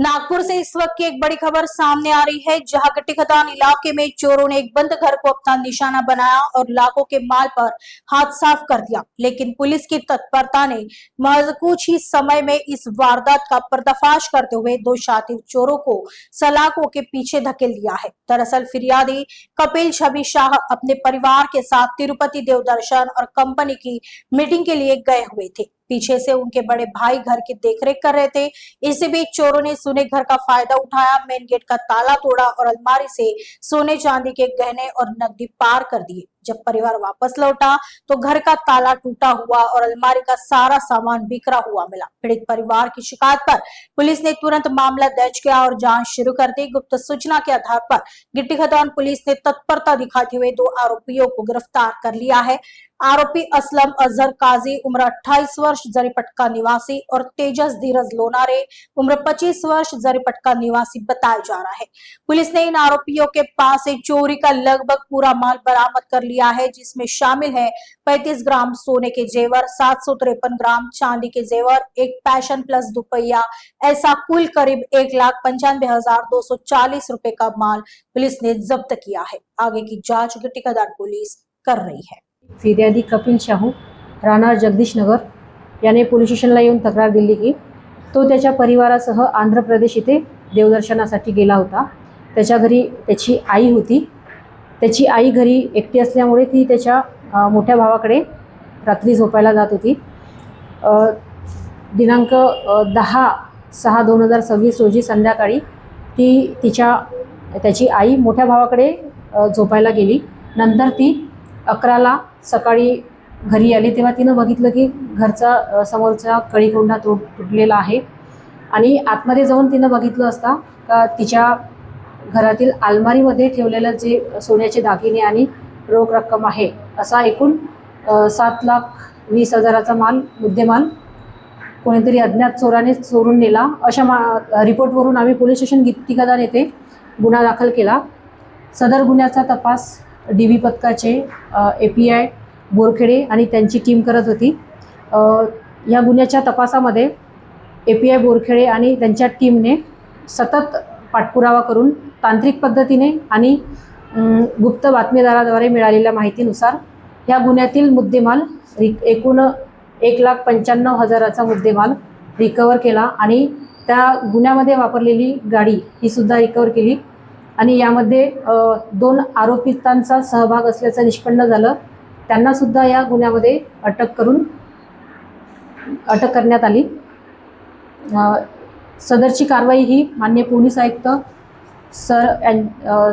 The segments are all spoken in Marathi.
नागपुर से इस वक्त की एक बड़ी खबर सामने आ रही है, जहां गट्टी खदान इलाके में चोरों ने एक बंद घर को अपना निशाना बनाया और लाखों के माल पर हाथ साफ कर दिया। लेकिन पुलिस की तत्परता ने महज कुछ ही समय में इस वारदात का पर्दाफाश करते हुए दो शातिर चोरों को सलाखों के पीछे धकेल दिया है। दरअसल फिरियादी कपिल छवि शाह अपने परिवार के साथ तिरुपति देवदर्शन और कंपनी की मीटिंग के लिए गए हुए थे। पीछे से उनके बड़े भाई घर की देखरेख कर रहे थे। इसी बीच चोरों ने सोने घर का फायदा उठाया, मेन गेट का ताला तोड़ा और अलमारी से सोने चांदी के गहने और नकदी पार कर दिए। जब परिवार वापस लौटा तो घर का ताला टूटा हुआ और अलमारी का सारा सामान बिखरा हुआ मिला। पीड़ित परिवार की शिकायत पर पुलिस ने तुरंत मामला दर्ज किया और जांच शुरू कर दी। गुप्त सूचना के आधार पर गिट्टी खदान पुलिस ने तत्परता दिखाते हुए दो आरोपियों को गिरफ्तार कर लिया है। आरोपी असलम अजहर काजी उम्र 28 वर्ष जरीपटका निवासी और तेजस धीरज लोनारे उम्र 25 वर्ष जरीपटका निवासी बताया जा रहा है। पुलिस ने इन आरोपियों के पास से चोरी का लगभग पूरा माल बरामद कर लिया है, जिसमें शामिल है 35 ग्राम सोने के जेवर, 753 ग्राम चांदी के जेवर, एक पैशन प्लस दुपहिया, ऐसा कुल करीब 1,95,240 रुपए का माल पुलिस ने जब्त किया है। आगे की जांच गिट्टी खदान पुलिस कर रही है। फिर्यादी कपिल शाहू राहणार जगदीश नगर याने पोलीस स्टेशनला येऊन तक्रार दिली की तो त्याच्या परिवारासह आंध्र प्रदेश इथे देवदर्शनासाठी गेला होता। त्याच्या घरी त्याची आई होती। त्याची आई घरी एकटी असल्यामुळे ती त्याच्या मोठ्या भावाकडे रात्री झोपायला जात होती। दिनांक 10/6/2026 रोजी संध्याकाळी ती त्याची आई मोठ्या भावाकडे झोपायला गेली। नंतर ती 11ला सकाळी घरी आली तेव्हा तिने बघितलं की घरचा समोरचा कळीकोंडा तुटलेला आहे आणि आतमध्ये जाऊन तिने बघितलं असता का तिच्या घरातील अलमारीमध्ये ठेवलेलं जे सोन्याचे दागिने आणि रोख रक्कम आहे असा एकूण 7,20,000चा मुद्देमाल कोणीतरी अज्ञात चोराने चोरून नेला। अशा रिपोर्टवरून आम्ही पोलीस स्टेशन गिट्टी खदान येथे गुन्हा दाखल केला। सदर गुन्ह्याचा तपास DB पथकाचे API बोरखेडे आणि त्यांची टीम करत होती। या गुन्ह्याच्या तपासामध्ये API बोरखेडे आणि त्यांच्या टीमने सतत पाठपुरावा करून तांत्रिक पद्धतीने आणि गुप्त बातमीदाराद्वारे मिळालेल्या माहितीनुसार या गुन्ह्यातील मुद्देमाल एकूण 1,95,000चा मुद्देमाल रिकवर केला आणि त्या गुन्ह्यामध्ये वापरलेली गाडी ही सुद्धा रिकवर केली आणि यामध्ये 2 आरोपितांचा सहभाग असल्याचं निष्पन्न झालं। त्यांना सुद्धा या गुन्ह्यामध्ये अटक करण्यात आली। सदरची कारवाई ही माननीय पोलीस आयुक्त सर,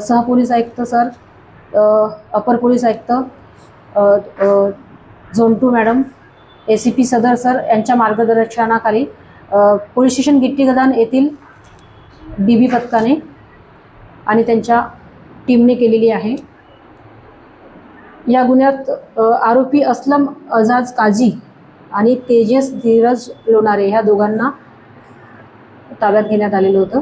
सहपोलीस आयुक्त सर, अपर पोलीस आयुक्त झोन 2 मॅडम, ACP सदर सर यांच्या मार्गदर्शनाखाली पोलीस स्टेशन गिट्टी खदान येथील DB पथकाने आणि त्यांच्या टीमने केलेली आहे। या गुन्ह्यात आरोपी असलम अजहर काजी आणि तेजस धीरज लोनारे ह्या दोघांना ताब्यात घेण्यात आलेलं होतं।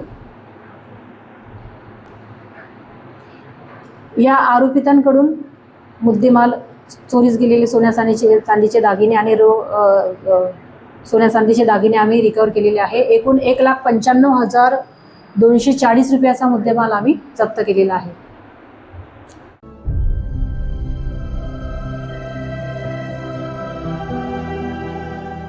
या आरोपितांकडून मुद्देमाल चोरीस गेलेले सोन्या चांदीचे दागिने आणि सोन्या चांदीचे दागिने आम्ही रिकवर केलेले आहे। एकूण 1,95,240 रुपयाचा मुद्देमाल आम्ही जप्त केलेला आहे।